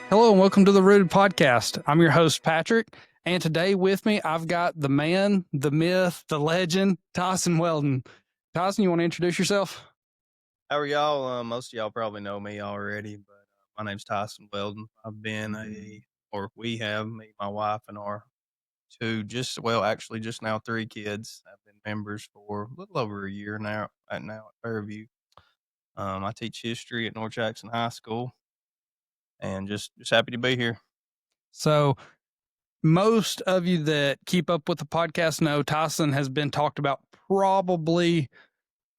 Hello and welcome to the Rooted Podcast. I'm your host, Patrick, and today with me, I've got the man, the myth, the legend, Tyson Weldon. Tyson, you want to introduce yourself? How are y'all? Most of y'all probably know me already, but my name's Tyson Weldon. We have, me, my wife, and our actually just now 3 kids. I've been members for a little over a year now at Fairview. I teach history at North Jackson High School, and just happy to be here. So, most of you that keep up with the podcast know Tyson has been talked about probably,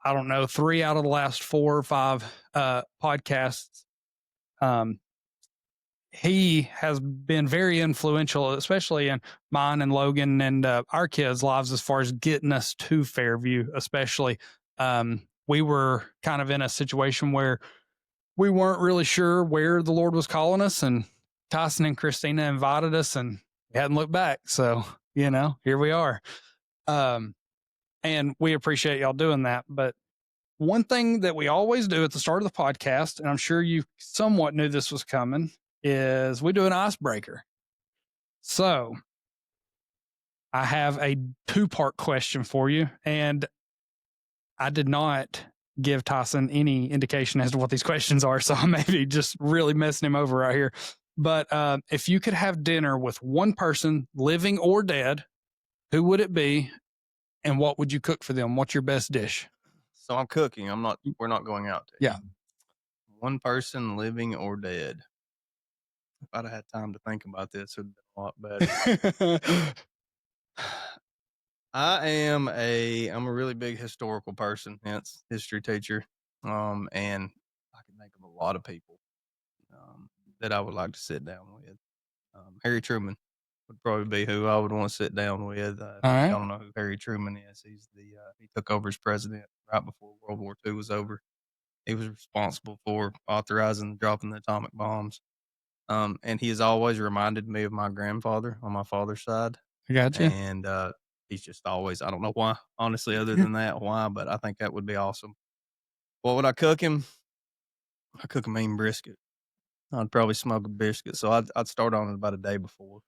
3 out of the last 4 or 5 podcasts. He has been very influential, especially in mine and Logan and our kids' lives, as far as getting us to Fairview, especially. We were kind of in a situation where we weren't really sure where the Lord was calling us, and Tyson and Christina invited us, and we hadn't looked back. So, here we are. And we appreciate y'all doing that. But one thing that we always do at the start of the podcast, and I'm sure you somewhat knew this was coming, is we do an icebreaker. So I have a 2-part question for you, and I did not give Tyson any indication as to what these questions are, so I may be just really messing him over right here. But if you could have dinner with one person, living or dead, who would it be, and what would you cook for them? What's your best dish? So I'm cooking. We're not going out to eat. Yeah. One person, living or dead. If I'd have had time to think about this, it would have been a lot better. I'm a really big historical person, hence history teacher. And I can think of a lot of people that I would like to sit down with. Harry Truman would probably be who I would want to sit down with. All right. I don't know who Harry Truman is. He's he took over as president right before World War II was over. He was responsible for authorizing dropping the atomic bombs. And he has always reminded me of my grandfather on my father's side. I got you. And he's just always, I don't know why, honestly, other than that, why, but I think that would be awesome. What would I cook him? I cook a mean brisket. I'd probably smoke a brisket, so I'd start on it about a day before.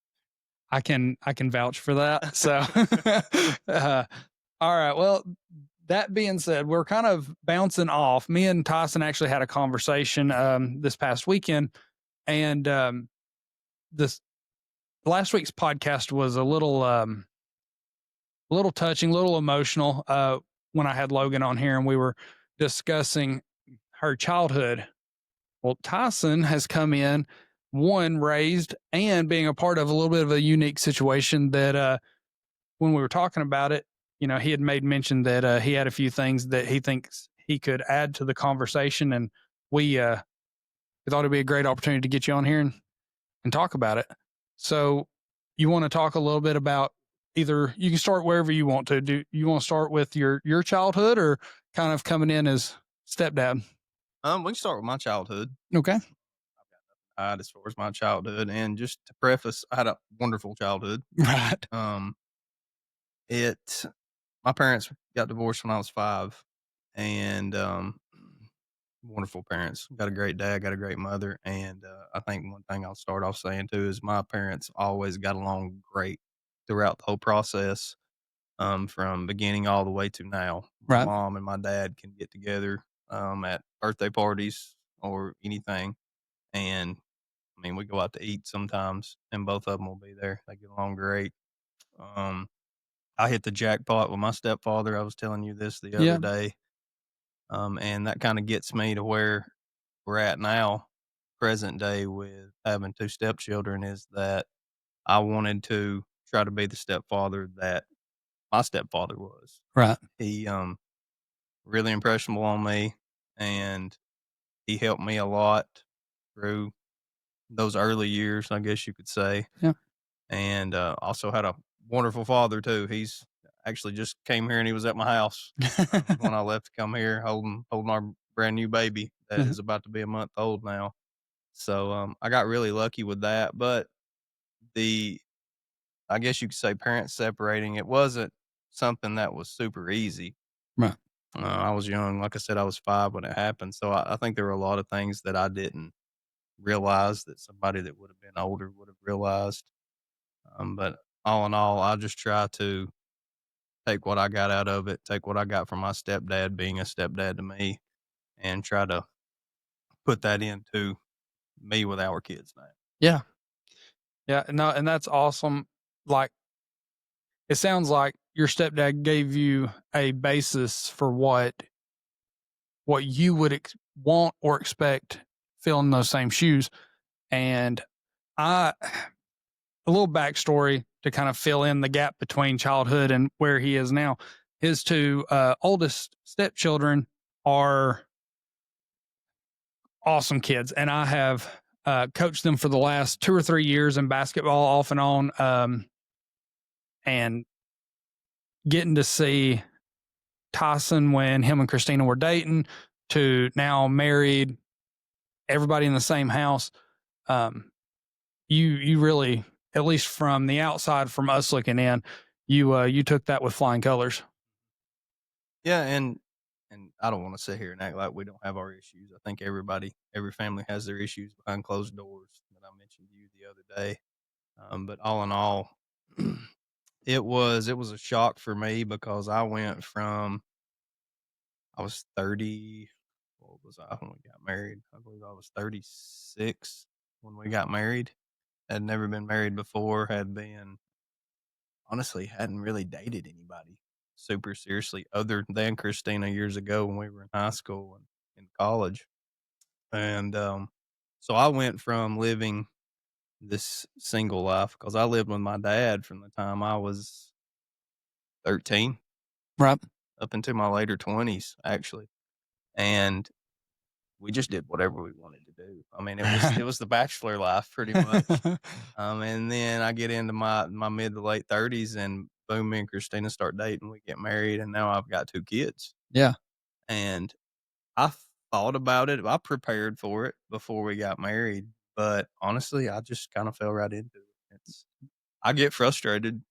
I can vouch for that. So, all right. Well, that being said, we're kind of bouncing off. Me and Tyson actually had a conversation this past weekend, and this last week's podcast was a little touching, a little emotional. When I had Logan on here, and we were discussing her childhood. Well, Tyson has come in, one, raised and being a part of a little bit of a unique situation that when we were talking about it, he had made mention that he had a few things that he thinks he could add to the conversation. And we thought it'd be a great opportunity to get you on here and talk about it. So you want to talk a little bit about, either you can start wherever you want to. Do you want to start with your childhood, or kind of coming in as stepdad? We can start with my childhood. Okay. As far as my childhood, and just to preface, I had a wonderful childhood. Right. My parents got divorced when I was 5, and wonderful parents. Got a great dad, got a great mother, and I think one thing I'll start off saying too is my parents always got along great throughout the whole process, from beginning all the way to now. My Right. mom and my dad can get together at birthday parties or anything, and I mean, we go out to eat sometimes, and both of them will be there. They get along great. I hit the jackpot with my stepfather. I was telling you this the other day. And that kind of gets me to where we're at now, present day, with having 2 stepchildren, is that I wanted to try to be the stepfather that my stepfather was. Right. He really impressionable on me, and he helped me a lot through those early years, I guess you could say. Yeah. And also had a wonderful father too. He's actually just came here, and he was at my house when I left to come here, holding our brand new baby that is about to be a month old now. So I got really lucky with that. But I guess you could say, parents separating, it wasn't something that was super easy. Right. I was young. Like I said, I was 5 when it happened. So I think there were a lot of things that I didn't realized that somebody that would have been older would have realized. But all in all, I just try to take what I got out of it, take what I got from my stepdad being a stepdad to me, and try to put that into me with our kids now. Yeah. Yeah. No, and that's awesome. Like, it sounds like your stepdad gave you a basis for what you would want or expect filling those same shoes. And I, a little backstory to kind of fill in the gap between childhood and where he is now. His two oldest stepchildren are awesome kids, and I have coached them for the last 2 or 3 years in basketball, off and on, and getting to see Tyson when him and Christina were dating to now married, everybody in the same house. Um, you really, at least from the outside, from us looking in, you took that with flying colors. Yeah, and I don't want to sit here and act like we don't have our issues. I think every family has their issues behind closed doors that I mentioned to you the other day. But all in all, it was a shock for me because I went from I was 30. What was I when we got married? I believe I was 36 when we got married. Had never been married before. Had been honestly hadn't really dated anybody super seriously other than Christina years ago when we were in high school and in college. And so I went from living this single life because I lived with my dad from the time I was 13 Right. up into my later 20s, actually. And we just did whatever we wanted to do. I mean, it was the bachelor life pretty much. And then I get into my mid to late 30s, and boom, me and Christina start dating. We get married, and now I've got 2 kids. Yeah. And I thought about it. I prepared for it before we got married, but honestly, I just kind of fell right into it. I get frustrated.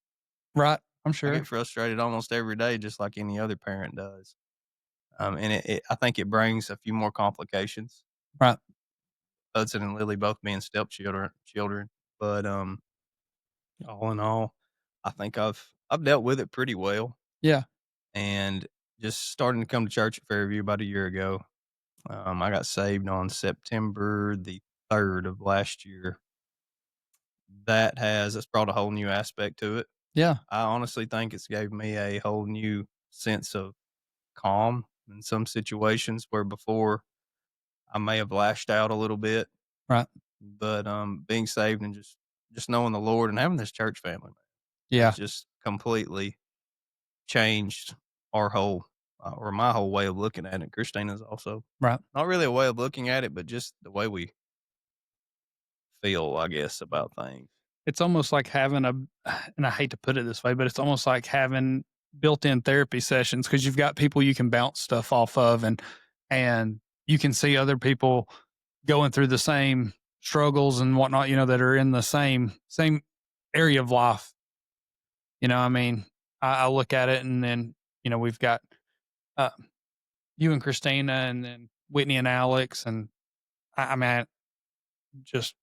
Right. I'm I sure. get frustrated almost every day, just like any other parent does. And I think it brings a few more complications. Right. Hudson and Lily both being children, but all in all, I think I've dealt with it pretty well, Yeah. and just starting to come to church at Fairview about a year ago. I got saved on September the 3rd of last year. It's brought a whole new aspect to it. Yeah. I honestly think it's gave me a whole new sense of calm in some situations where before I may have lashed out a little bit, Right. but being saved and just knowing the Lord and having this church family, man, has Yeah. just completely changed our whole or my whole way of looking at it. Christina's also Right. not really a way of looking at it, but just the way we feel, I guess, about things. It's almost like having a, and I hate to put it this way, but it's almost like having built-in therapy sessions because you've got people you can bounce stuff off of, and you can see other people going through the same struggles and whatnot, that are in the same area of life. I mean, I look at it, and then we've got uh, you and Christina, and then Whitney and Alex, and I mean, just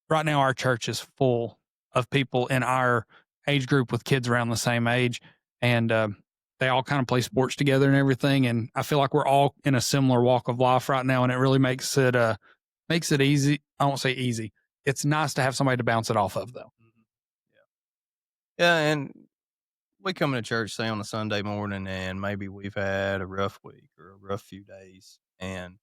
right now our church is full of people in our age group with kids around the same age, and they all kind of play sports together and everything, and I feel like we're all in a similar walk of life right now, and it really makes it easy. I won't say easy. It's nice to have somebody to bounce it off of, though. Mhm. Yeah. Yeah, and we come to church, say, on a Sunday morning, and maybe we've had a rough week or a rough few days, and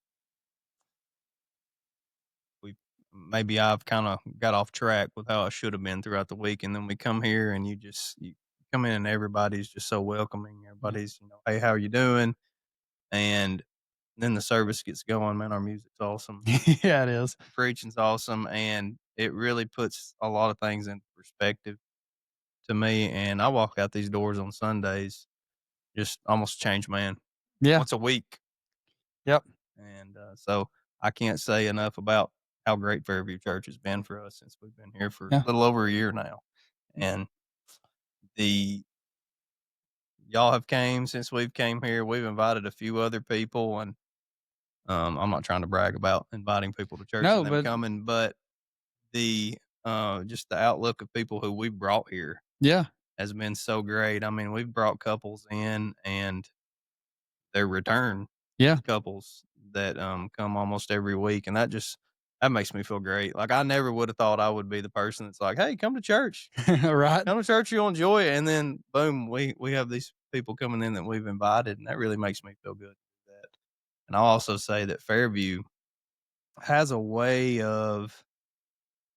we maybe I've kinda got off track with how I should have been throughout the week, and then we come here and you come in and everybody's just so welcoming. Yeah. Everybody's, "Hey, how are you doing?" And then the service gets going, man, our music's awesome, Yeah, it is. preaching's awesome, and it really puts a lot of things into perspective to me, and I walk out these doors on Sundays just almost changed man Yeah. once a week, Yep. and, so I can't say enough about how great Fairview Church has been for us since we've been here for a Yeah. little over a year now, and the y'all have came since we've came here, we've invited a few other people, and, I'm not trying to brag about inviting people to church No, and them but coming, but the just the outlook of people who we brought here yeah, has been so great. I mean, we've brought couples in and their return yeah, couples that come almost every week, and that makes me feel great. Like I never would have thought I would be the person that's like, "Hey, come to church. right. Come to church, you'll enjoy it." And then boom, we have these people coming in that we've invited, and that really makes me feel good. That, and I'll also say that Fairview has a way of,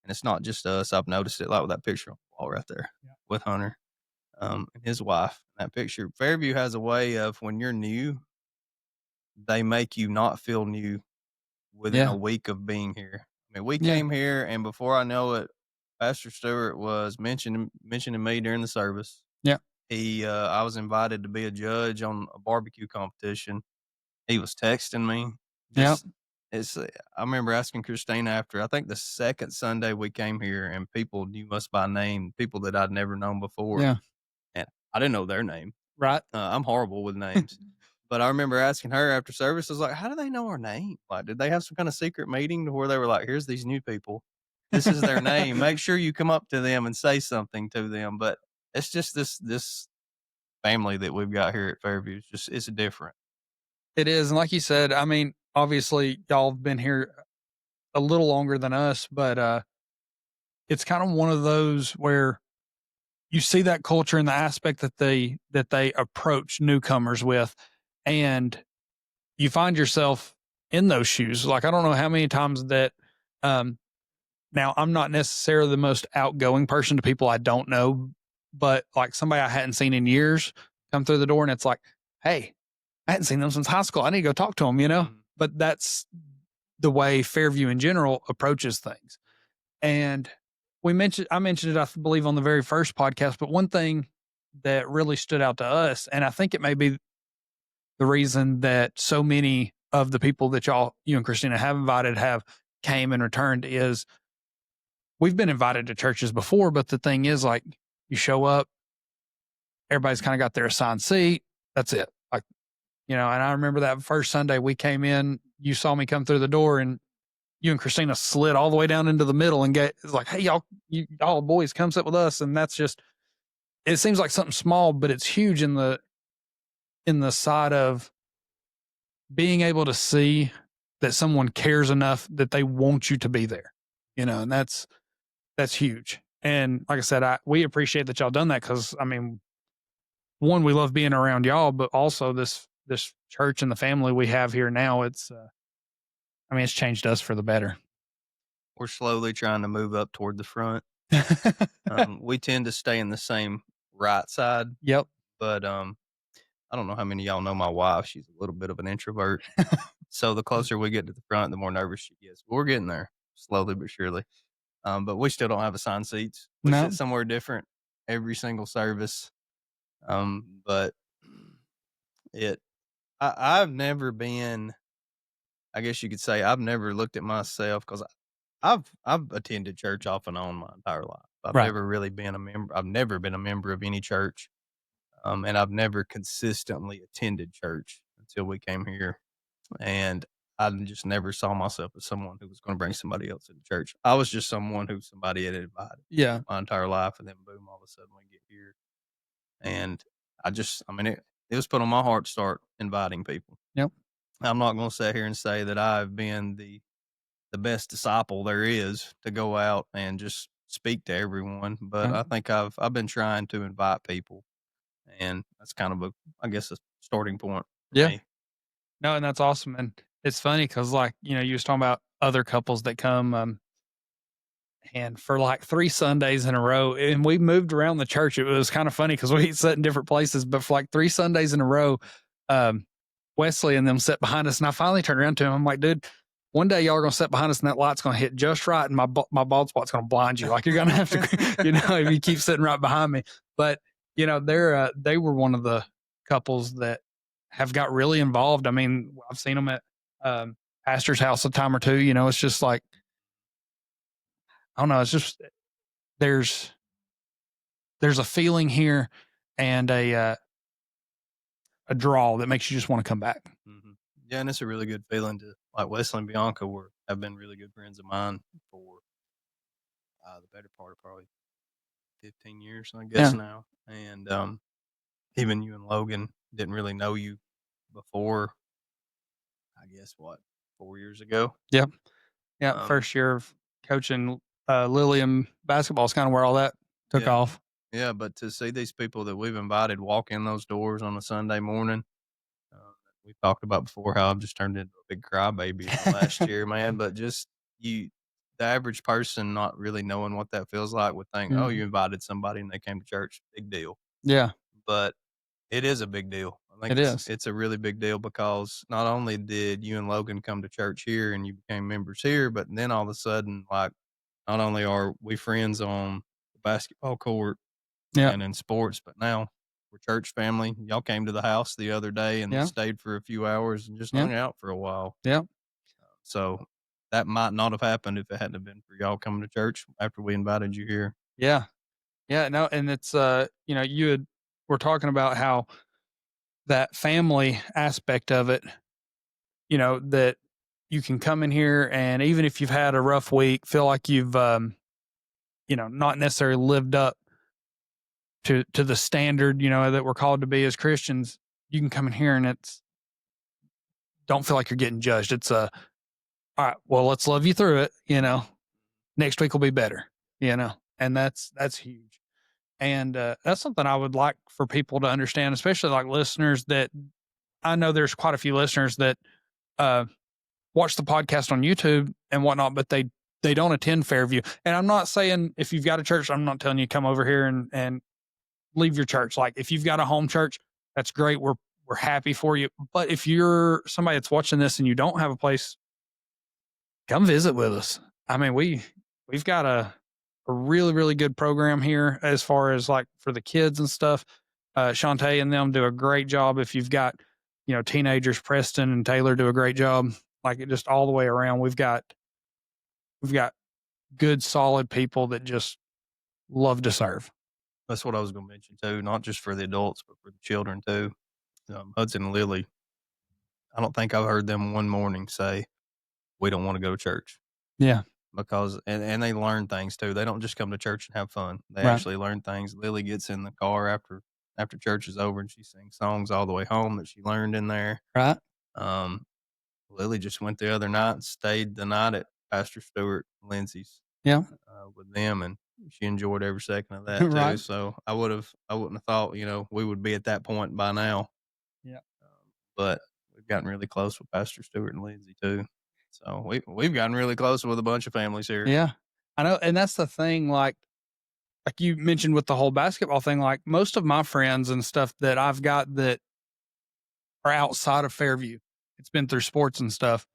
and it's not just us. I've noticed it, like with that picture on the wall right there Yeah. with Hunter, and his wife. That picture, Fairview has a way of when you're new, they make you not feel new within a Yeah, week of being here. I mean, we yeah, came here, and before I know it, Pastor Stewart was mentioning me during the service. yeah, I was invited to be a judge on a barbecue competition. He was texting me. yeah, Just it's. I remember asking Christina after I think the second Sunday we came here, and people knew us by name, people that I'd never known before, yeah, and I didn't know their name. right. I'm horrible with names. But I remember asking her after service, I was like, "How do they know our name? Like, did they have some kind of secret meeting to where they were like, here's these new people. This is their name. Make sure you come up to them and say something to them." But it's just this family that we've got here at Fairview. It's different. It is, and like you said, I mean, obviously, y'all have been here a little longer than us, but it's kind of one of those where you see that culture and the aspect that they approach newcomers with, and you find yourself in those shoes. Like I don't know how many times that um now I'm not necessarily the most outgoing person to people I don't know, but like somebody I hadn't seen in years come through the door and it's like, hey, I hadn't seen them since high school. I need to go talk to them, you know? Mhm. But that's the way Fairview in general approaches things. And I mentioned it, I believe, on the very first podcast, but one thing that really stood out to us, and I think it may be the reason that so many of the people that you and Christina have invited have came and returned is we've been invited to churches before, but the thing is like you show up, everybody's kind of got their assigned seat. That's it. Like, you know, and I remember that first Sunday we came in, you saw me come through the door and you and Christina slid all the way down into the middle and it's like, hey, y'all boys come sit with us. And that's just, it seems like something small, but it's huge in the side of being able to see that someone cares enough that they want you to be there, you know, and that's huge. And like I said, we appreciate that y'all done that. Cause I mean, one, we love being around y'all, but also this church and the family we have here now, I mean, it's changed us for the better. We're slowly trying to move up toward the front. We tend to stay in the same right side, Yep. but I don't know how many of y'all know my wife. She's a little bit of an introvert. So the closer we get to the front, the more nervous she gets. But we're getting there slowly but surely. But we still don't have assigned seats. We sit No. somewhere different every single service. But it, I've never been. I guess you could say I've never looked at myself because I've attended church off and on my entire life. I've Right. never really been a member. I've never been a member of any church, and I've never consistently attended church until we came here. And I just never saw myself as someone who was going to bring somebody else into church. I was just someone who somebody had invited Yeah. my entire life, and then boom, all of a sudden we get here, and I mean, it was put on my heart to start inviting people. Yep. I'm not going to sit here and say that I've been the best disciple there is to go out and just speak to everyone, but Right. I think I've been trying to invite people, and that's kind of I guess a starting point for Yeah. me. No, and that's awesome. And it's funny because, like, you know, you was talking about other couples that come, and for like 3 Sundays in a row, and we moved around the church. It was kind of funny because we sat in different places, but for like 3 Sundays in a row, um, Wesley and them sat behind us. And I finally turned around to him. I'm like, dude, one day y'all are going to sit behind us and that light's going to hit just right. And my bald spot's going to blind you. Like you're going to have to, you know, if you keep sitting right behind me. But, you know, they were one of the couples that have got really involved. I mean, I've seen them at, pastor's house a time or two, you know, it's just like, I don't know. It's just, there's, there's a feeling here and a draw that makes you just want to come back. Mhm. Yeah, and it's a really good feeling to like Wesley and Bianca have been really good friends of mine for the better part of probably 15 years, I guess Yeah. now. And even you and Logan didn't really know you before, I guess, what, 4 years ago. Yep. Yeah. Um, First year of coaching Lillian basketball is kind of where all that took yeah, off. yeah. But to see these people that we've invited walk in those doors on a Sunday morning, we talked about before how I've just turned into a big crybaby in the last year, man. But just you, the average person not really knowing what that feels like would think, oh, Mhm. you invited somebody and they came to church, big deal. Yeah, But it is a big deal. I think it is. it's a really big deal because not only did you and Logan come to church here and you became members here, but then all of a sudden, like, not only are we friends on the basketball court Yeah. and in sports, but now we're church family. Y'all came to the house the other day and Yeah. stayed for a few hours and just Yeah. hung out for a while. Yeah. So that might not have happened if it hadn't have been for y'all coming to church after we invited you here. Yeah. Yeah. No, and it's you had we're talking about how that family aspect of it, that you can come in here and even if you've had a rough week, feel like you've not necessarily lived up to the standard, that we're called to be as Christians, you can come in here and it's don't feel like you're getting judged. It's all right, well, let's love you through it. Next week will be better. And that's huge. And that's something I would like for people to understand, especially like listeners that I know there's quite a few listeners that uh watch the podcast on YouTube and whatnot, but they don't attend Fairview. And I'm not saying if you've got a church, I'm not telling you come over here and leave your church. Like if you've got a home church, that's great. We're happy for you. But if you're somebody that's watching this and you don't have a place, come visit with us. I mean, we've got a really, really good program here as far as like for the kids and stuff. Shantae and them do a great job. If you've got, teenagers, Preston and Taylor do a great job. Like it just all the way around. We've got good, solid people that just love to serve. That's what I was going to mention too, not just for the adults, but for the children too. Hudson and Lily, I don't think I've heard them one morning say, we don't want to go to church Yeah. because, and they learn things too. They don't just come to church and have fun. They Right. actually learn things. Lily gets in the car after church is over and she sings songs all the way home that she learned in there. Right. Um, Lily just went the other night and stayed the night at Pastor Stewart Lindsay's Yeah. with them, and she enjoyed every second of that too. Right. So I wouldn't have thought we would be at that point by now. Yeah. But we've gotten really close with Pastor Stewart and Lindsay too. So we've gotten really close with a bunch of families here. Yeah. I know. And that's the thing. Like you mentioned with the whole basketball thing, like most of my friends and stuff that I've got that are outside of Fairview, it's been through sports and stuff,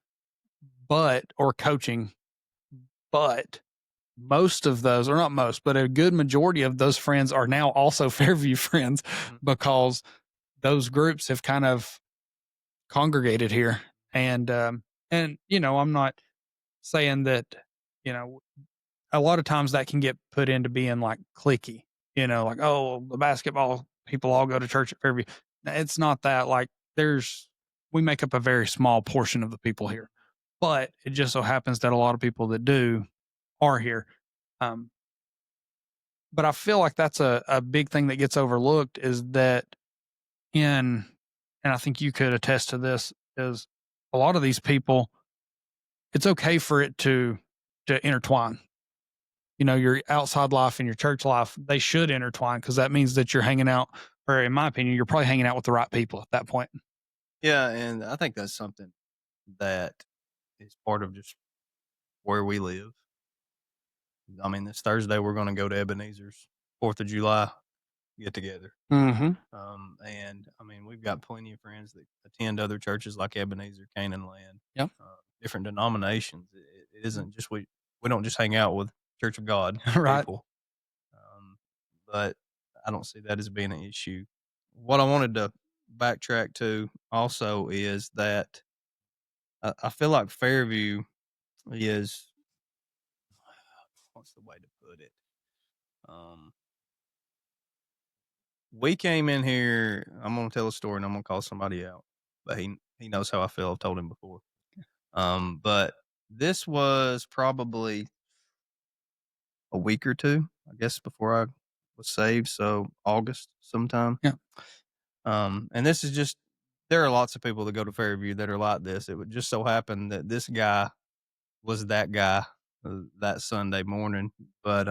or coaching, but most of those, or not most, but a good majority of those friends are now also Fairview friends Mhm. because those groups have kind of congregated here. And I'm not saying that, you know, a lot of times that can get put into being like clicky, like, oh, the basketball people all go to church at Fairview. It's not that. Like, we make up a very small portion of the people here, but it just so happens that a lot of people that do are here. Um, but I feel like that's a big thing that gets overlooked is that in, and I think you could attest to this, is a lot of these people, it's okay for it to intertwine. Your outside life and your church life, they should intertwine because that means that you're hanging out, or in my opinion, you're probably hanging out with the right people at that point. Yeah, and I think that's something that is part of just where we live. I mean, this Thursday we're going to go to Ebenezer's 4th of July get together. Mm-hmm. And I mean, we've got plenty of friends that attend other churches like Ebenezer, Canaan Land, Yep. different denominations. It isn't just we don't just hang out with Church of God Right. people, but I don't see that as being an issue. What I wanted to backtrack to also is that I feel like Fairview is what's the way to put it? Um, we came in here. I'm gonna tell a story, and I'm gonna call somebody out. But he knows how I feel. I've told him before. But this was probably a week or two, I guess, before I was saved. So August sometime. Yeah. And this is just, there are lots of people that go to Fairview that are like this. It would just so happen that this guy was that guy that Sunday morning. But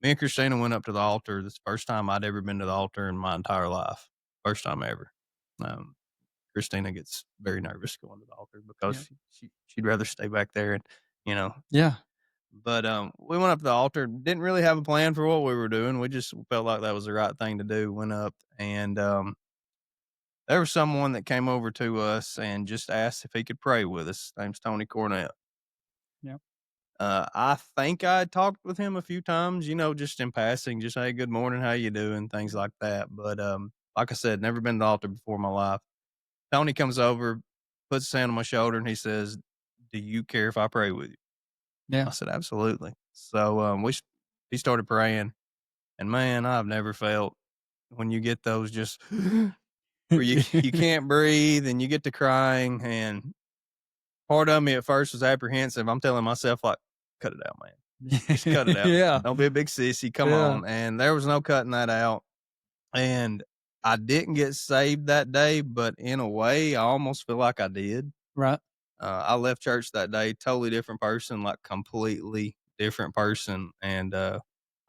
me and Christina went up to the altar. This first time I'd ever been to the altar in my entire life. First time ever. Um, Christina gets very nervous going to the altar Yeah. because she'd rather stay back there and, you know. Yeah. But we went up to the altar. Didn't really have a plan for what we were doing. We just felt like that was the right thing to do. Went up and there was someone that came over to us and just asked if he could pray with us. His name's Tony Cornett. Yeah. I think I talked with him a few times, just in passing, just, "Hey, good morning, how you doing?" Things like that, but, like I said, never been to the altar before in my life. Tony comes over, puts his hand on my shoulder, and he says, "Do you care if I pray with you?" Yeah. I said, "Absolutely." So, he started praying, and man, I've never felt when you get those just where you can't breathe and you get to crying, and part of me at first was apprehensive. I'm telling myself, like, "Cut it out, man. Just cut it out. Yeah. Don't be a big sissy. Come Yeah. on." And there was no cutting that out. And I didn't get saved that day, but in a way, I almost feel like I did. Right. I left church that day, totally different person, like completely different person. And I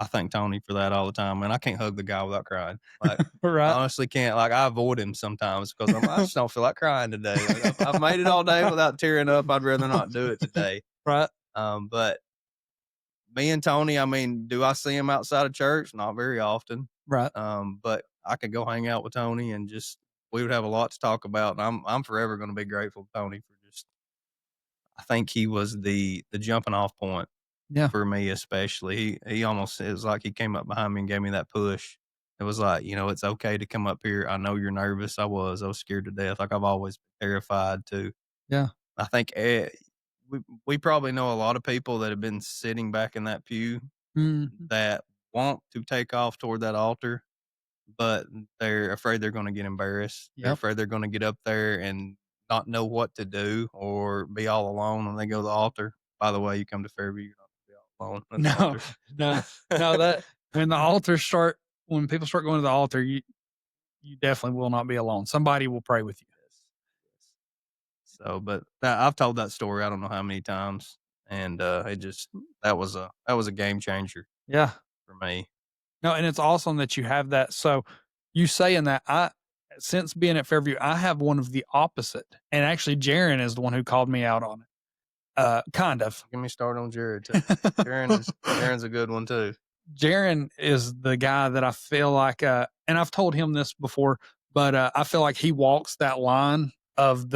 thank Tony for that all the time. And I can't hug the guy without crying. Like, I Right. honestly can't. Like, I avoid him sometimes because I just don't feel like crying today. Like, I've made it all day without tearing up. I'd rather not do it today. Right. But me and Tony, I mean, do I see him outside of church? Not very often. Right. But I could go hang out with Tony and we would have a lot to talk about. And I'm forever going to be grateful to Tony for I think he was the jumping off point Yeah. for me, especially. He almost, it was like he came up behind me and gave me that push. It was like, it's okay to come up here. I know you're nervous. I was scared to death. Like I've always been terrified too. Yeah. I think we probably know a lot of people that have been sitting back in that pew Mhm. that want to take off toward that altar, but they're afraid they're going to get embarrassed. They're Yep. afraid they're going to get up there and not know what to do or be all alone when they go to the altar. By the way, you come to Fairview, you're not going to be all alone at the No, altar. no, no, that when people start going to the altar, you definitely will not be alone. Somebody will pray with you. Yes, yes. So, but I've told that story I don't know how many times, and it just that was a game changer Yeah. for me. No, and it's awesome that you have that. So you saying that since being at Fairview, I have one of the opposite. And actually Jaren is the one who called me out on it. Kind of. Get me started on Jared too. Jaren's a good one too. Jaren is the guy that I feel like, and I've told him this before, but I feel like he walks that line of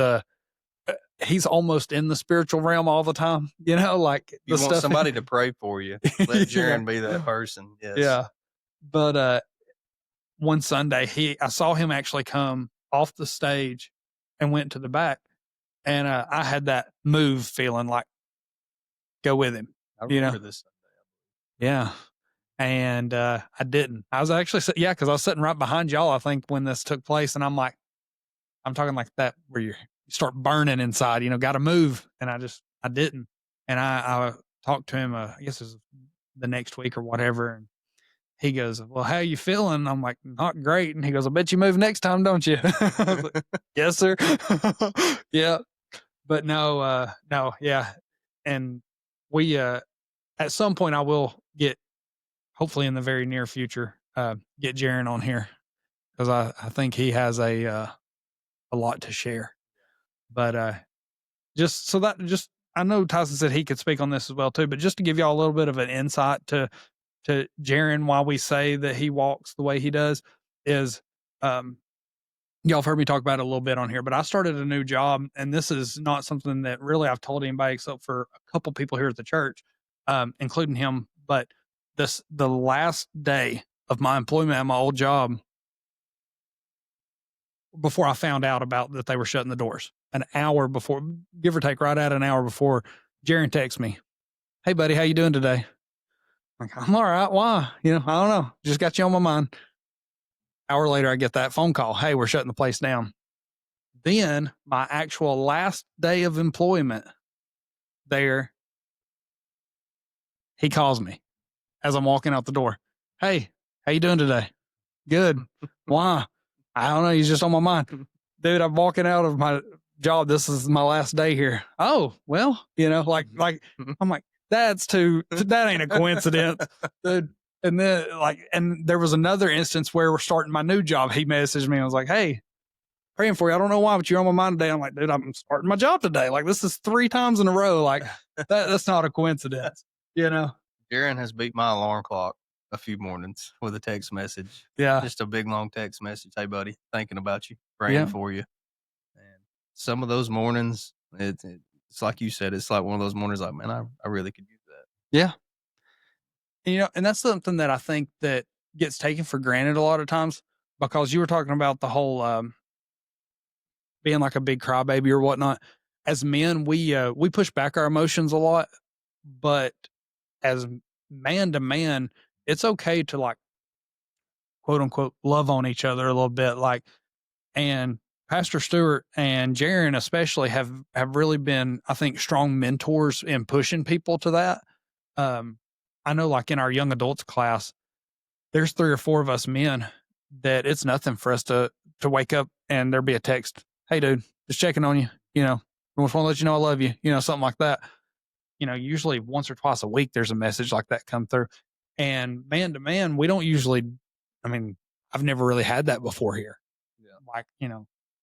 he's almost in the spiritual realm all the time, like the You want stuff. somebody to pray for you. Let Yeah. Jaren be that person. Yes. Yeah. But one Sunday, I saw him actually come off the stage and went to the back, and I had that move feeling like go with him, I you know? remember this. Yeah. And I didn't. I was actually, yeah, because I was sitting right behind y'all, I think, when this took place, and I'm talking like that where you start burning inside, got to move, and I didn't, and I talked to him. I guess it was the next week or whatever, and he goes, "Well, how you feeling?" I'm like, "Not great." And he goes, "I bet you move next time, don't you?" I was like, "Yes, sir." Yeah. But no, yeah. And we, at some point I will hopefully in the very near future, get Jaren on here because I think he has a lot to share. But, I know Tyson said he could speak on this as well too, but just to give y'all a little bit of an insight to Jaren, why we say that he walks the way he does is, um, y'all have heard me talk about it a little bit on here, but I started a new job, and this is not something that really I've told anybody except for a couple people here at the church, including him. But the last day of my employment at my old job, before I found out about that they were shutting the doors, an hour before, give or take, right at an hour before, Jaren texts me, "Hey, buddy, how you doing today?" Like, "I'm all right. Why? I don't know. Just got you on my mind." Hour later, I get that phone call. "Hey, we're shutting the place down." Then my actual last day of employment there, he calls me as I'm walking out the door. Hey, how you doing today? Good. Why? I don't know. He's just on my mind. Dude, I'm walking out of my job. This is my last day here. Oh, well, like I'm like, that ain't a coincidence, dude. And then and there was another instance where we're starting my new job. He messaged me and was like, hey, praying for you. I don't know why, but you're on my mind today. I'm like, dude, I'm starting my job today. Like, this is 3 times in a row. Like, that's not a coincidence, you know? Darren has beat my alarm clock a few mornings with a text message. Yeah. Just a big, long text message. Hey, buddy, thinking about you, praying Yeah. for you. And some of those mornings, it's like you said, it's like one of those mornings like, man, I really could use that. Yeah. And that's something that I think that gets taken for granted a lot of times because you were talking about the whole being like a big crybaby or whatnot. As men, we push back our emotions a lot, but as man to man, it's okay to like quote unquote love on each other a little bit. Like, and Pastor Stewart and Jaron especially have really been, I think, strong mentors in pushing people to that. I know, like in our young adults class, there's 3 or 4 of us men that it's nothing for us to wake up and there be a text, "Hey, dude, just checking on you. I just want to let you know I love you." Something like that. Usually once or twice a week, there's a message like that come through. And man to man, we don't usually. I mean, I've never really had that before here. Yeah. Like.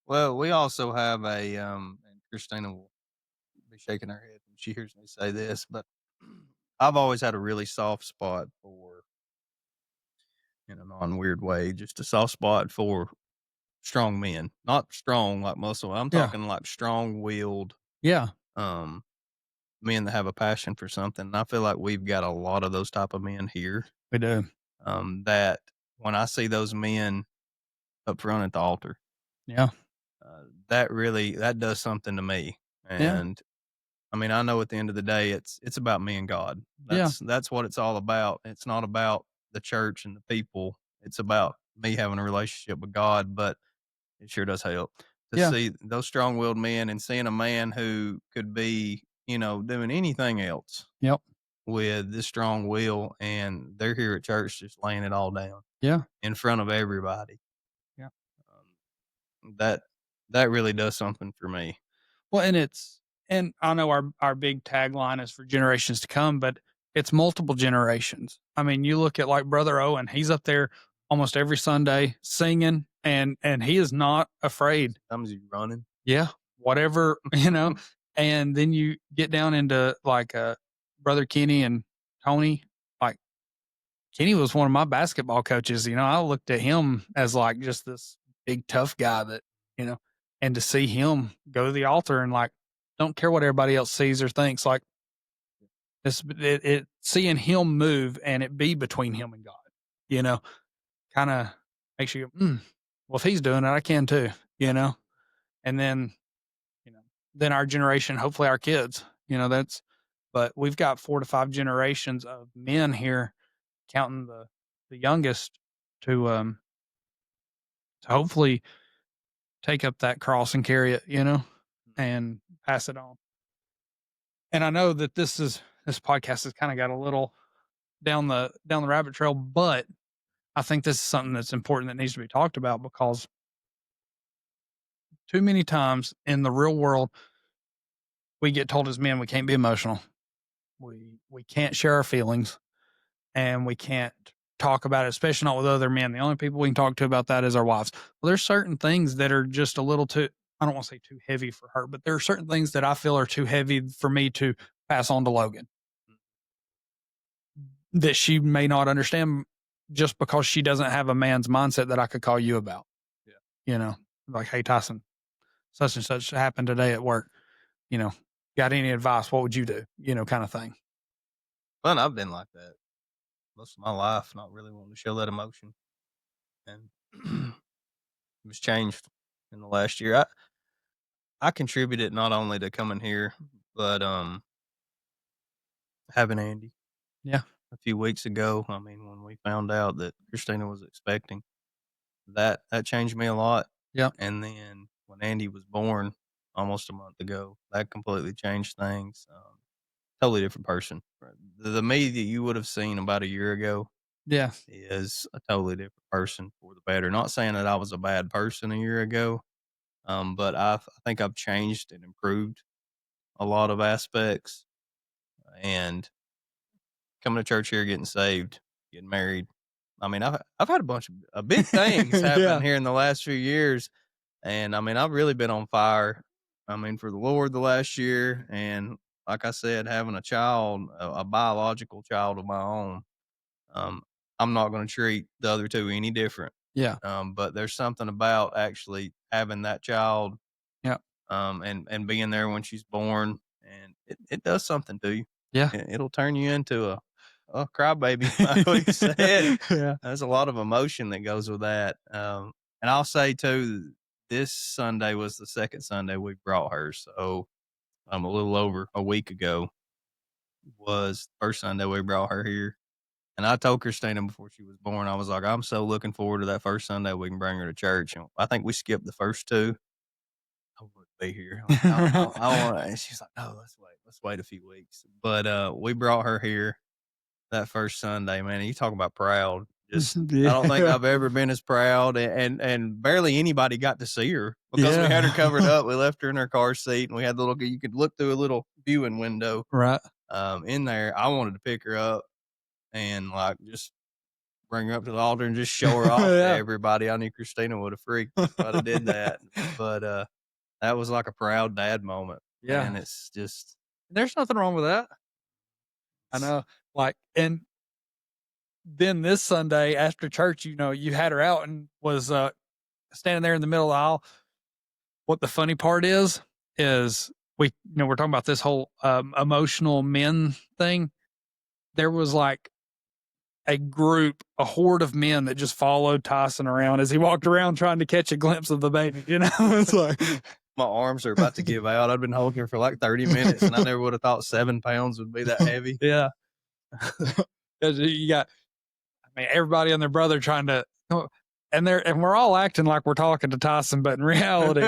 Well, we also have and Christina will be shaking her head when she hears me say this, but I've always had a really soft spot for, in a non-weird way, just a soft spot for strong men. Not strong like muscle. I'm Yeah. talking like strong-willed, Yeah. um, men that have a passion for something. And I feel like we've got a lot of those type of men here. We do. That when I see those men up front at the altar, Yeah. that does something to me. Yeah. And I mean, I know at the end of the day, it's about me and God. Yeah. That's what it's all about. It's not about the church and the people. It's about me having a relationship with God. But it sure does help to Yeah. see those strong-willed men and seeing a man who could be, doing anything else Yep. with this strong will, and they're here at church just laying it all down Yeah. in front of everybody. Yeah. That that really does something for me. Well, and I know our big tagline is for generations to come, but it's multiple generations. I mean, you look at like Brother Owen, he's up there almost every Sunday singing and he is not afraid. Sometimes he's running. Yeah. Whatever, and then you get down into like Brother Kenny and Tony. Like Kenny was one of my basketball coaches. I looked at him as like just this big tough guy that, you know, and to see him go to the altar and like don't care what everybody else sees or thinks, like seeing him move and it be between him and God, you know, kind of makes you go, well, if he's doing it, I can too, and then, you know, then our generation, hopefully our kids, but we've got 4 to 5 generations of men here, counting the youngest to hopefully take up that cross and carry it, and pass it on. And I know that this podcast has kind of got a little down the rabbit trail, but I think this is something that's important that needs to be talked about because too many times in the real world, we get told as men we can't be emotional. We can't share our feelings and we can't talk about it, especially not with other men. The only people we can talk to about that is our wives. Well, there's certain things that are just a little too, I don't want to say too heavy for her, but there are certain things that I feel are too heavy for me to pass on to Logan that she may not understand just because she doesn't have a man's mindset that I could call you about. Yeah. Like, hey, Tyson, such and such happened today at work. Got any advice? What would you do? Kind of thing. Well, I've been like that most of my life, not really wanting to show that emotion, and it was changed in the last year. I contributed not only to coming here, but having Andy Yeah. a few weeks ago. I mean, when we found out that Christina was expecting, that changed me a lot. Yeah. And then when Andy was born almost a month ago, that completely changed things. Totally different person. The me that you would have seen about a year ago Yeah. is a totally different person for the better. Not saying that I was a bad person a year ago, but I think I've changed and improved a lot of aspects. And coming to church here, getting saved, getting married. I mean, I've had a bunch of big things happen Yeah. here in the last few years, and I mean, I've really been on fire. I mean, for the Lord the last year, and like I said, having a child, a biological child of my own, um, I'm not going to treat the other two any different. Yeah. But there's something about actually having that child, Yeah. and being there when she's born, and it does something to you. Yeah. It'll turn you into a crybaby, like we said. Yeah. There's a lot of emotion that goes with that. And I'll say too, this Sunday was the second Sunday we brought her. So a little over a week ago was the first Sunday we brought her here. And I told Christina before she was born, I was like, I'm so looking forward to that first Sunday we can bring her to church. And I think we skipped the first two. I would be here. Like, I want, and she's like, no, let's wait a few weeks. But we brought her here that first Sunday, man. And you talk about proud. Just, I don't think Yeah. I've ever been as proud, and barely anybody got to see her because we had her covered Yeah. up. We left her in her car seat, and we had the little. You could look through a little viewing window Right. in there. I wanted to pick her up and like just bring her up to the altar and just show her off to Yeah. everybody. I knew Christina would have freaked if I'd have did that, but that was like a proud dad moment, Yeah. and it's just There's nothing wrong with that. I know. Like, and then this Sunday after church, you had her out and was standing there in the middle of the aisle. What the funny part is we're talking about this whole emotional men thing. There was like a horde of men that just followed Tyson around as he walked around trying to catch a glimpse of the baby. It's like my arms are about to give out. I've been holding her for like 30 minutes, and I never would have thought 7 pounds would be that heavy. yeah. 'Cause you got, I mean, everybody and their brother trying to, and we're all acting like we're talking to Tyson, but in reality,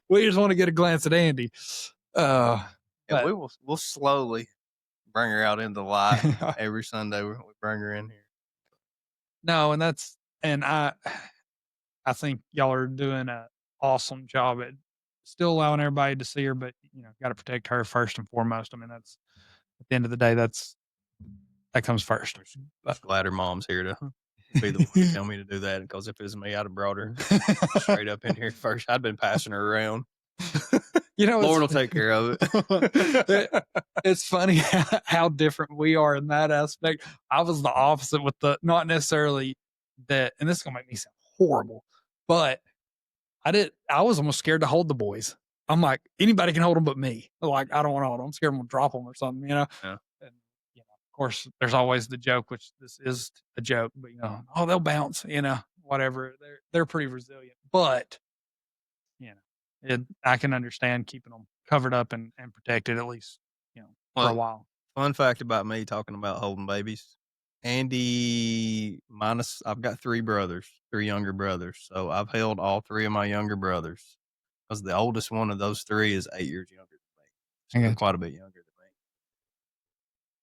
we just want to get a glance at Andy. Yeah, But we'll slowly bring her out into the light every Sunday. We bring her in here. no, and I think y'all are doing an awesome job at still allowing everybody to see her, but got to protect her first and foremost. I mean, that's at the end of the day, that comes first. But glad her mom's here to be the one to tell me to do that. Because if it was me, I'd have brought her straight up in here first. I'd been passing her around. Lord will take care of it. It's funny how different we are in that aspect. I was the opposite with not necessarily that, and this is gonna make me sound horrible, but I was almost scared to hold the boys. I'm like, anybody can hold them but me. Like, I don't want to hold them. I'm scared I'm gonna drop them or something, Yeah. And of course, there's always the joke, which this is a joke, but oh, they'll bounce, whatever. They're pretty resilient, but I can understand keeping them covered up and protected at least, for a while. Fun fact about me talking about holding babies. Andy minus, I've got 3 brothers, 3 younger brothers. So I've held all 3 of my younger brothers because the oldest one of those 3 is 8 years younger than me. Still quite a bit younger than me.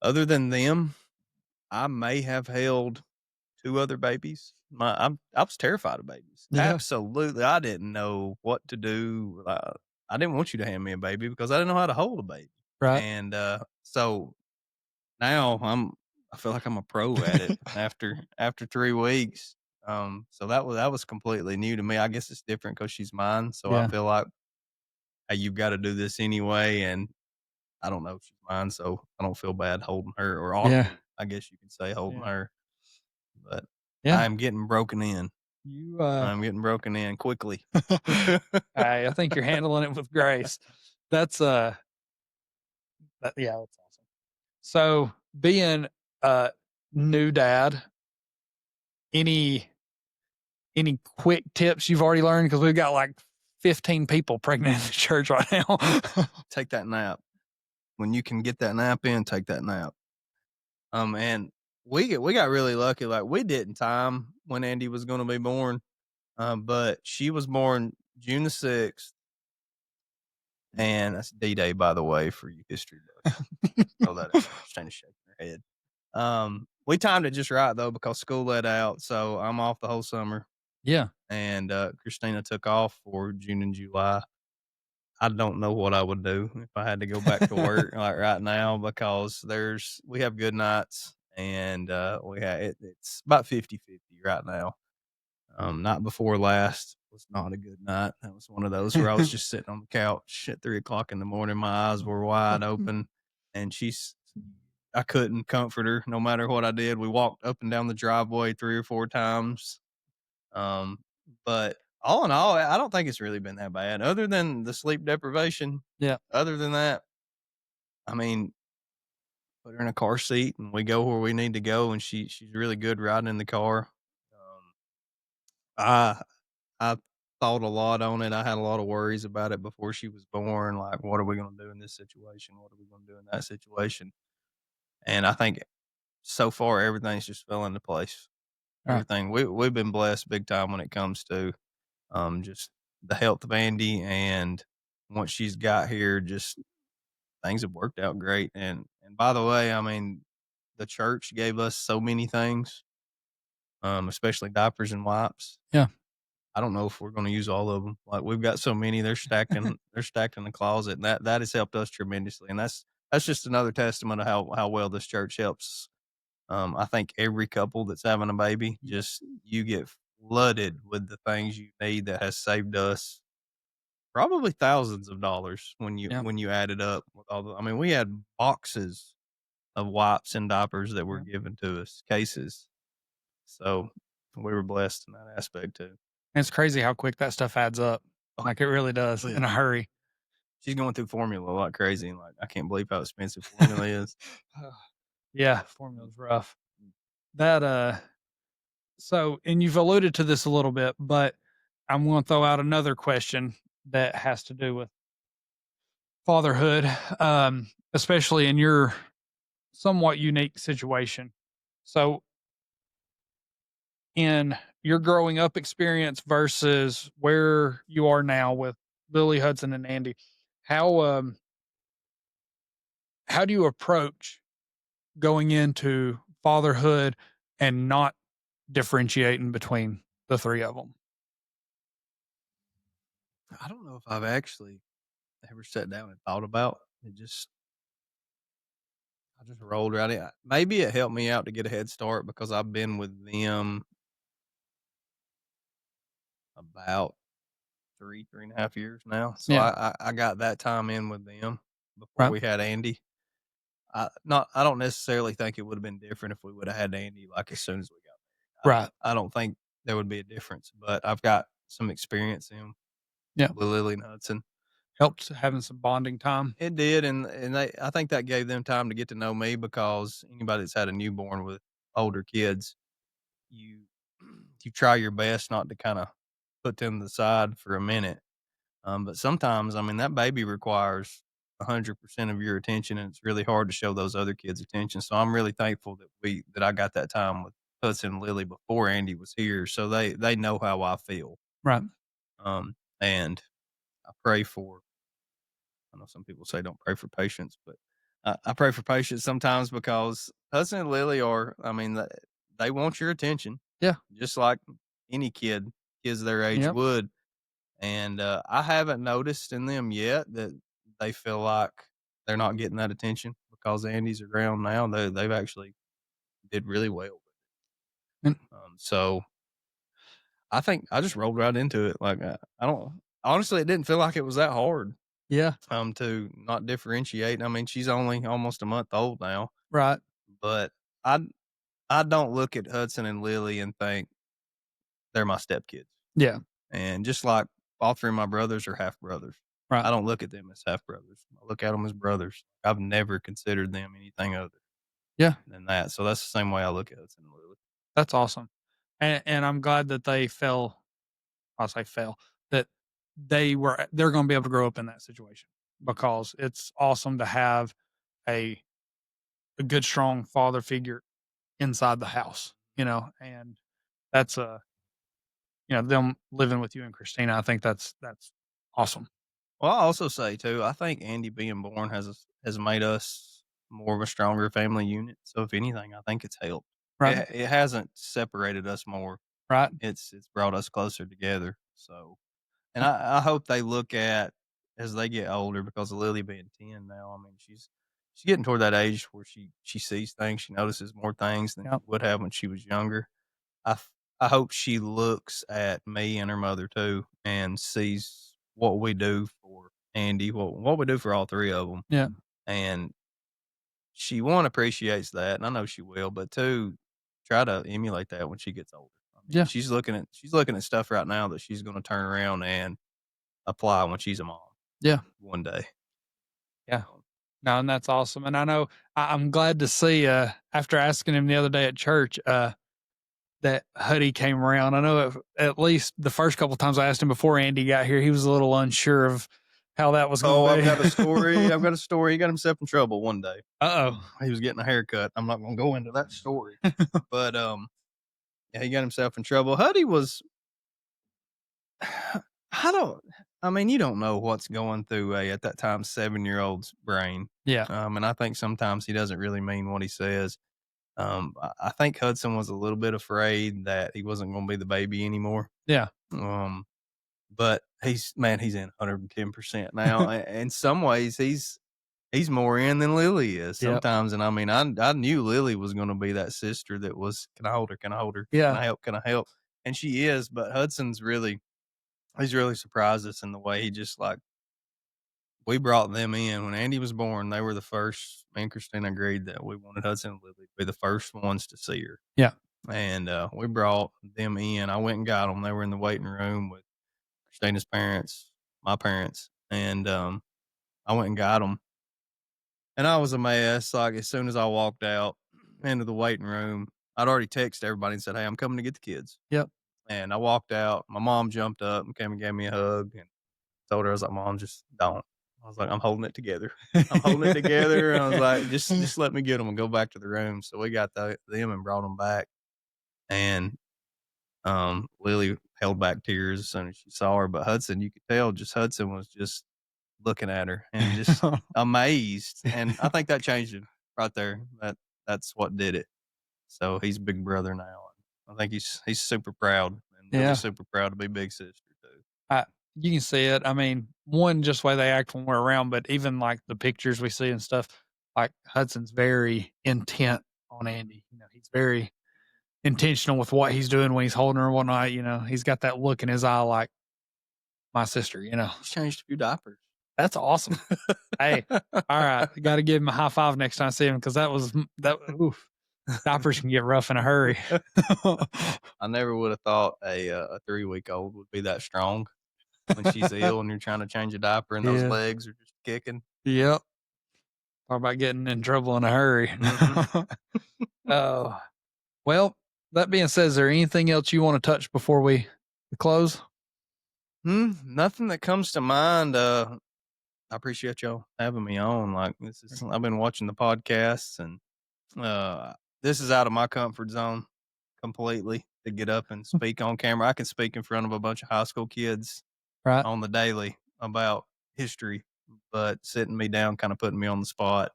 Other than them, I may have held 2 other babies. I was terrified of babies. Yeah. Absolutely. I didn't know what to do. I didn't want you to hand me a baby because I didn't know how to hold a baby. Right. And so now I feel like I'm a pro at it after 3 weeks. So that was completely new to me. I guess it's different because she's mine. So I Yeah. feel like, hey, you've got to do this anyway. And I don't know if she's mine, so I don't feel bad holding her or awkward, I guess you could say, holding her. But I'm getting broken in. I'm getting broken in quickly. I think you're handling it with grace. That's that's awesome. So being a new dad, any quick tips you've already learned? Because we've got like 15 people pregnant in the church right now. Take that nap. When you can get that nap in, take that nap. And we got really lucky. Like, we didn't time when Andy was going to be born. But she was born June the 6th, and that's D-Day, by the way, for you history buffs. Throw that out there. Christina's shaking her head. We timed it just right though because school let out, so I'm off the whole summer, Yeah. and Christina took off for June and July. I don't know what I would do if I had to go back to work like right now because we have good nights and it's about 50-50 right now. Night before last was not a good night. That was one of those where I was just sitting on the couch at 3 o'clock in the morning. My eyes were wide open, and I couldn't comfort her no matter what I did. We walked up and down the driveway 3 or 4 times. Um, but all in all, I don't think it's really been that bad other than the sleep deprivation. Yeah. Other than that, I mean, put her in a car seat and we go where we need to go, and she's really good riding in the car. Um, I I thought a lot on it. I had a lot of worries about it before she was born. Like, what are we going to do in this situation? What are we going to do in that situation? And I think so far everything's just fell into place. Right. Everything we've been blessed big time when it comes to just the health of Andy, and once she's got here, just things have worked out great. And by the way, I mean the church gave us so many things, especially diapers and wipes. Yeah. I don't know if we're gonna use all of them. Like, we've got so many, they're stacked in the closet, and that has helped us tremendously, and that's just another testament of how well this church helps. I think every couple that's having a baby, just you get flooded with the things you need that has saved us probably thousands of dollars Yeah. when you add it up with all the I mean, we had boxes of wipes and diapers that were Yeah. given to us, cases. So, we were blessed in that aspect too. And it's crazy how quick that stuff adds up. Oh, Like, it really does yeah. in a hurry. She's going through formula like crazy, and, like, I can't believe how expensive formula is. Yeah, formula's rough. That, so and you've alluded to this a little bit, but I'm gonna throw out another question that has to do with fatherhood, especially in your somewhat unique situation. So, in your growing up experience versus where you are now with Lily, Hudson, and Andy, how, how do you approach going into fatherhood and not differentiating between the 3 of them? I don't know if I've actually ever sat down and thought about it. I just rolled right in. Maybe it helped me out to get a head start because I've been with them about 3.5 years now. So Yeah, I got that time in with them before right, we had Andy. I don't necessarily think it would have been different if we would have had Andy like as soon as we got married. right. I don't think there would be a difference, but I've got some experience in Yeah, with Lily and Hudson. helps having some bonding time. It did, and I think that gave them time to get to know me because anybody that's had a newborn with older kids, you you try your best not to kind of put them to the side for a minute. But sometimes, I mean, that baby requires 100% of your attention, and it's really hard to show those other kids attention. So I'm really thankful that I got that time with Hudson and Lily before Andy was here, so they know how I feel. Right. And I pray for. I know some people say don't pray for patience, but I pray for patience sometimes because Hudson and Lily are. I mean, they want your attention, Yeah. just like any kids their age Yep. would. And, I haven't noticed in them yet that they feel like they're not getting that attention because Andy's around now. They've actually did really well. And So I think I just rolled right into it. Like, I don't honestly, it didn't feel like it was that hard, yeah, to not differentiate. I mean, she's only almost a month old now, right. but I I don't look at Hudson and Lily and think they're my stepkids. Yeah, And just like all 3 of my brothers are half brothers, right. I don't look at them as half brothers. I look at them as brothers. I've never considered them anything other Yeah, than that. So that's the same way I look at Hudson and Lily. that's awesome. And I'm glad that they fell. I'll say fell, that they're gonna be able to grow up in that situation because it's awesome to have a a good, strong father figure inside the house, and that's a them living with you and Christina. I think that's awesome. Well, I also say too, I think Andy being born has made us more of a stronger family unit. So if anything, I think it's helped. Right. It hasn't separated us more. Right. It's brought us closer together. So, and Uh, I hope they look at as they get older because of Lily being 10 now. I mean, she's getting toward that age where she sees things, she notices more things than Yeah. she would have when she was younger. I f I hope she looks at me and her mother too and sees what we do for Andy, what we do for all 3 of them, Yeah. and she, 1, appreciates that, and I know she will, but 2, try to emulate that when she gets older. I mean, Yeah. she's looking at stuff right now that she's gonna turn around and apply when she's a mom Yeah. one day. Yeah. So, No, and that's awesome. And I know I'm glad to see after asking him the other day at church, that Huddy came around. I know at least the first couple times I asked him before Andy got here, he was a little unsure of how that was going oh, I've to got a story be. I've got a story. He got himself in trouble one day. Uh He was getting a haircut. I'm not gonna go into that story, oh. but, yeah, he got himself in trouble. Huddy was I don't I mean, you don't know what's going through at that time, 7-year-old's brain. Yeah. And I think sometimes he doesn't really mean what he says. I think Hudson was a little bit afraid that he wasn't gonna be the baby anymore. Yeah. Um, but he's in 110% now. In some ways, he's more in than Lily is Yep. sometimes, and I mean, I knew Lily was gonna be that sister that was, "Can I hold her? Can I hold her? Can Yeah. I help? Can I help?" And she is, but he's really surprised us in the way he just, like we brought them in. When Andy was born, they were the first me and Christina agreed that we wanted Hudson and Lily to be the first ones to see her, Yeah. and, we brought them in. I went and got them. They were in the waiting room with Christina's parents, my parents, and, I went and got them. And I was a mess, like, as soon as I walked out into the waiting room, I'd already texted everybody and said, "Hey, I'm coming to get the kids." Yep. And I walked out, my mom jumped up and came and gave me a hug and told her, I was like, "Mom, just don't." I was like, "I'm holding it together. I'm holding it together." And I was like, "Just let me get them and go back to the room." So we got them and brought them back. And, Lily held back tears as soon as she saw her, but Hudson, you could tell just Hudson was just looking at her and just amazed, and I think that changed him right there. That's what did it. So he's big brother now. I think he's super proud and really Yeah. super proud to be big sister too. I You can see it. I mean, one, just the way they act when we're around, but even like the pictures we see and stuff, like Hudson's very intent on Andy. He's very intentional with what he's doing when he's holding her and whatnot. He's got that look in his eye like my sister. He's changed a few diapers. That's awesome. Hey, all right. Got to give him a high five next time I see him because that, oof, diapers can get rough in a hurry. I never would have thought a 3-week-old would be that strong when she's ill and you're trying to change a diaper and those Yeah. legs are just kicking. Yep. Talk about getting in trouble in a hurry. Mhm. Oh, well, that being said, is there anything else you want to touch before we close? Nothing that comes to mind. I appreciate y'all having me on. Like I've been watching the podcasts and this is out of my comfort zone completely to get up and speak on camera. I can speak in front of a bunch of high school kids Right. on the daily about history, but sitting me down, kind of putting me on the spot.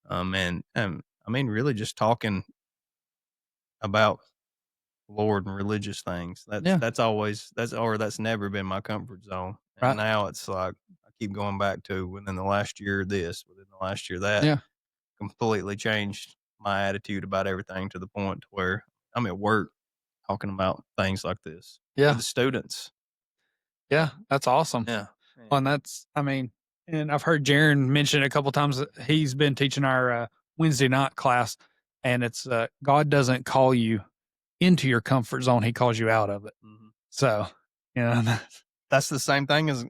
And I mean, really just talking about Lord and religious things. Yeah. That's never been my comfort zone. And Right. now it's like I keep going back to within the last year this, within the last year that Yeah. completely changed my attitude about everything to the point to where I'm at work talking about things like this with Yeah. the students. Yeah. That's awesome. Yeah. Well, And and and I've heard Jaron mention it a couple times that he's been teaching our Wednesday night class, and it's God doesn't call you into your comfort zone; He calls you out of it. mhm. So, you know, That's the same thing as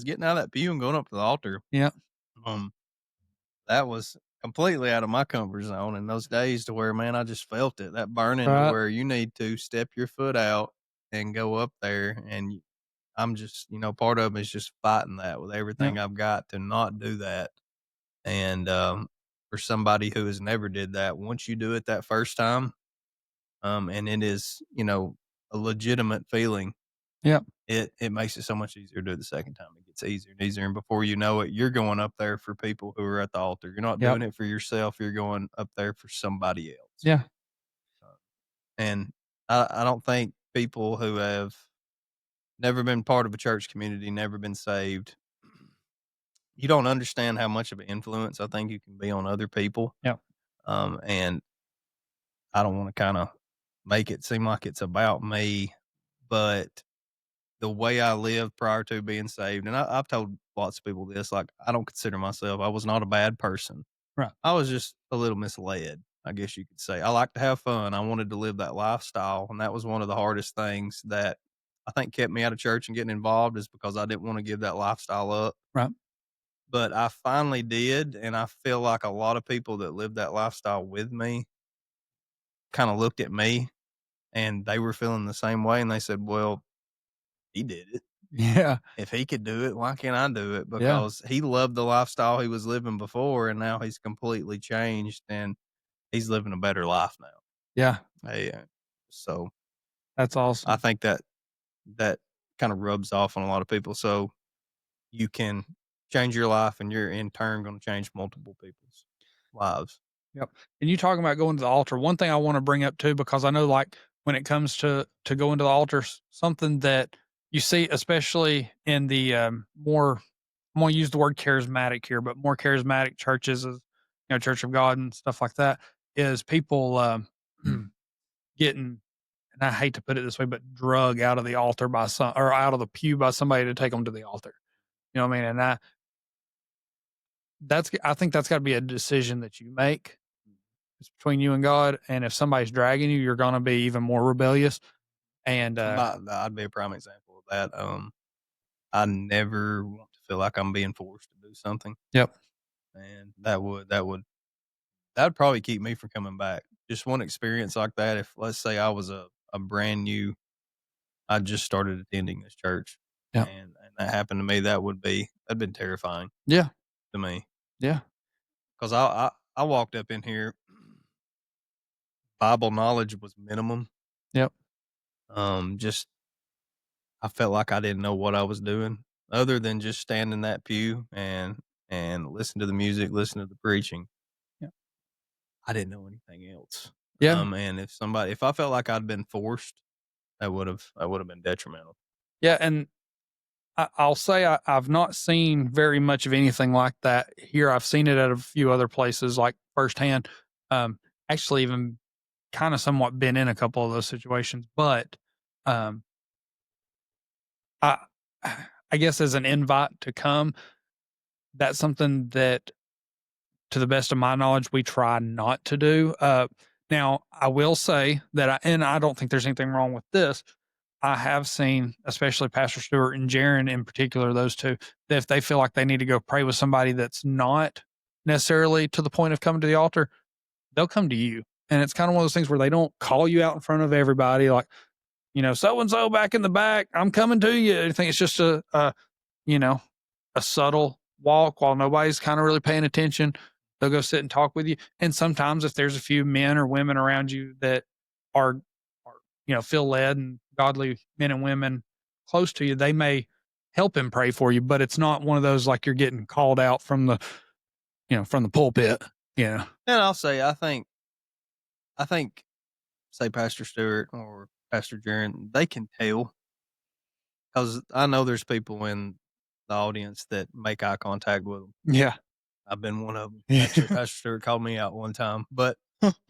getting out of that pew and going up to the altar. yeah, Um, that was completely out of my comfort zone in those days to where, man, I just felt it, that burning to right, where you need to step your foot out and go up there. And I'm just, part of it is just fighting that with yeah, everything I've got to not do that. And, for somebody who has never did that, once you do it that first time, and it is, a legitimate feeling Yep. it makes it so much easier to do it the second time. It gets easier and easier, and before you know it, you're going up there for people who are at the altar. You're not Yep. doing it for yourself, you're going up there for somebody else. Yeah. Uh, and I don't think people who have never been part of a church community, never been saved, you don't understand how much of an influence I think you can be on other people. Yep. And I don't wanna kinda make it seem like it's about me, but the way I lived prior to being saved, and I've told lots of people this, like, I don't consider myself I was not a bad person. Right. I was just a little misled, I guess you could say. I like to have fun. I wanted to live that lifestyle, and that was one of the hardest things that I think kept me out of church and getting involved is because I didn't wanna give that lifestyle up. Right. But I finally did, and I feel like a lot of people that lived that lifestyle with me kinda looked at me, and they were feeling the same way, and they said, "Well, he did it. Yeah. If he could do it, why can't I do it?" Yeah. Because he loved the lifestyle he was living before, and now he's completely changed, and he's living a better life now. Yeah. So That's I awesome. think that kinda rubs off on a lot of people, so you can change your life, and you're in turn gonna change multiple people's lives. Yep. And you talking about going to the altar. One thing I want to bring up too, because I know like when it comes to going to the altar, something that you see, especially in the more, I'm going to use the word charismatic here, but more charismatic churches, is Church of God and stuff like that, is people getting, and I hate to put it this way, but drug out of the altar by some, or out of the pew by somebody to take them to the altar. You know what I mean? And I think that's got to be a decision that you make. It's between you and God, and if somebody's dragging you, you're gonna be even more rebellious, and, I'd be a prime example of that. I never want to feel like I'm being forced to do something, yep, and that'd probably keep me from coming back. Just one experience like that, if let's say I was a brand new I just started attending this church, yep, and that happened to me, that'd been terrifying yeah, to me yeah, 'cause I walked up in here, Bible knowledge was minimum. yep, Just I felt like I didn't know what I was doing other than just stand in that pew and listen to the music, listen to the preaching. yeah, I didn't know anything else. yeah, And if I felt like I'd been forced, that would have been detrimental. yeah, and I'll say I've not seen very much of anything like that here. I've seen it at a few other places, like firsthand. Um, Actually, even kind of somewhat been in a couple of those situations, but um, I, I guess as an invite to come, that's something that, to the best of my knowledge, we try not to do. Now, I will say that, and I don't think there's anything wrong with this. I have seen, especially Pastor Stewart and Jaron in particular, those two, that if they feel like they need to go pray with somebody that's not necessarily to the point of coming to the altar, they'll come to you. And it's kind of one of those things where they don't call you out in front of everybody, like, so and so back in the back, I'm coming to you. I think it's just you know, a subtle walk while nobody's kind of really paying attention. They'll go sit and talk with you. And sometimes if there's a few men or women around you that are feel led, and godly men and women close to you, they may help him pray for you, but it's not one of those like you're getting called out from the pulpit. Yeah. And I'll say I think say Pastor Stewart or Pastor Jaron, they can tell because I know there's people in the audience that make eye contact with them. Yeah. I've been one of them. Actually, Yeah. Pastor Stewart called me out one time, but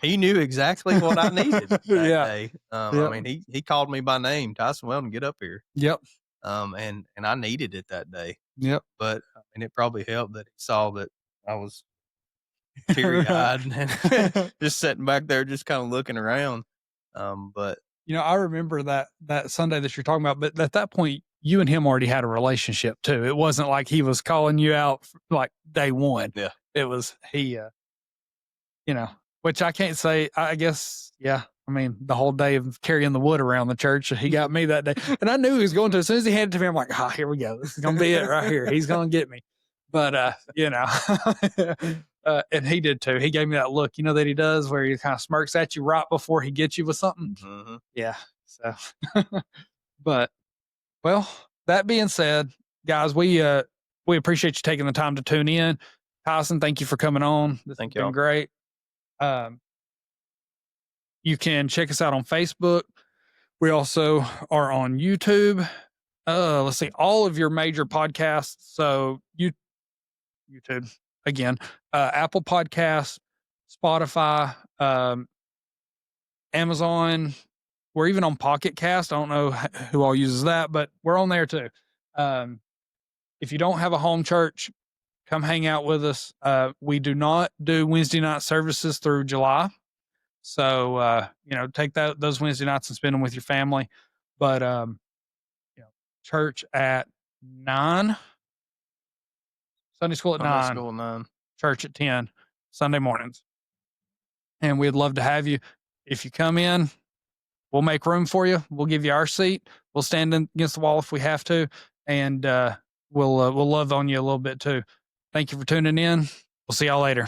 he knew exactly what I needed that Yeah. day. I Yep. mean, he called me by name, Tyson Weldon, get up here. Yep. And I needed it that day. Yep. But I mean, it probably helped that he saw that I was teary Right. eyed and just sitting back there, just kind of looking around. But I remember that Sunday that you're talking about, but at that point, you and him already had a relationship too. It wasn't like he was calling you out like day one. yeah, It was he, which I can't say. I guess, yeah. I mean, the whole day of carrying the wood around the church, he got me that day, and I knew he was going to. As soon as he handed it to me, I'm like, here we go. This is gonna be it right here. He's gonna get me. But and he did too. He gave me that look, that he does, where he kind of smirks at you right before he gets you with something. hmm Yeah. So, but Well, that being said, guys, we appreciate you taking the time to tune in. Tyson, thank you for coming on. This has Thank been y'all. great. Um, you can check us out on Facebook. We also are on YouTube. Let's see, all of your major podcasts. So YouTube again, Apple Podcasts, Spotify, Amazon. We're even on Pocket Cast. I don't know who all uses that, but we're on there too. Um, if you don't have a home church, come hang out with us. We do not do Wednesday night services through July. So, take those Wednesday nights and spend them with your family. But, church at 9, Sunday school at Sunday 9, school 9. church at 10, Sunday mornings. And we'd love to have you. If you come in, we'll make room for you. We'll give you our seat. We'll stand against the wall if we have to. And we'll love on you a little bit too. Thank you for tuning in. We'll see y'all later.